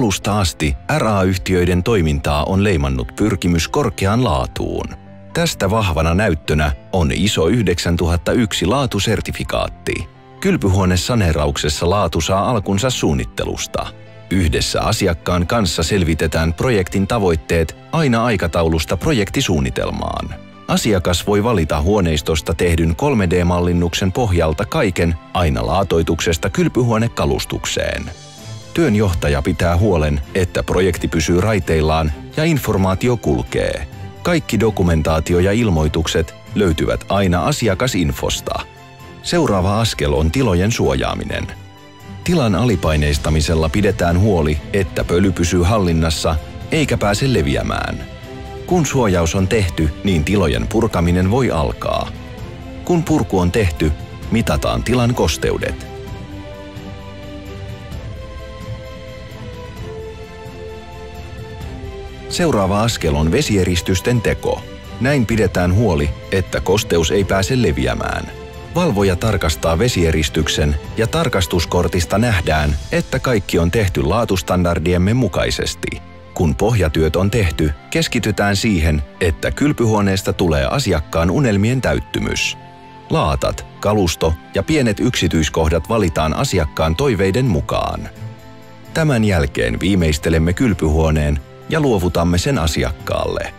Alusta asti RA-yhtiöiden toimintaa on leimannut pyrkimys korkeaan laatuun. Tästä vahvana näyttönä on ISO 9001 laatusertifikaatti. Kylpyhuonesaneerauksessa laatu saa alkunsa suunnittelusta. Yhdessä asiakkaan kanssa selvitetään projektin tavoitteet aina aikataulusta projektisuunnitelmaan. Asiakas voi valita huoneistosta tehdyn 3D-mallinnuksen pohjalta kaiken aina laatoituksesta kylpyhuonekalustukseen. Työnjohtaja pitää huolen, että projekti pysyy raiteillaan ja informaatio kulkee. Kaikki dokumentaatio ja ilmoitukset löytyvät aina asiakasinfosta. Seuraava askel on tilojen suojaaminen. Tilan alipaineistamisella pidetään huoli, että pöly pysyy hallinnassa eikä pääse leviämään. Kun suojaus on tehty, niin tilojen purkaminen voi alkaa. Kun purku on tehty, mitataan tilan kosteudet. Seuraava askel on vesieristysten teko. Näin pidetään huoli, että kosteus ei pääse leviämään. Valvoja tarkastaa vesieristyksen ja tarkastuskortista nähdään, että kaikki on tehty laatustandardiemme mukaisesti. Kun pohjatyöt on tehty, keskitytään siihen, että kylpyhuoneesta tulee asiakkaan unelmien täyttymys. Laatat, kalusto ja pienet yksityiskohdat valitaan asiakkaan toiveiden mukaan. Tämän jälkeen viimeistelemme kylpyhuoneen ja luovutamme sen asiakkaalle.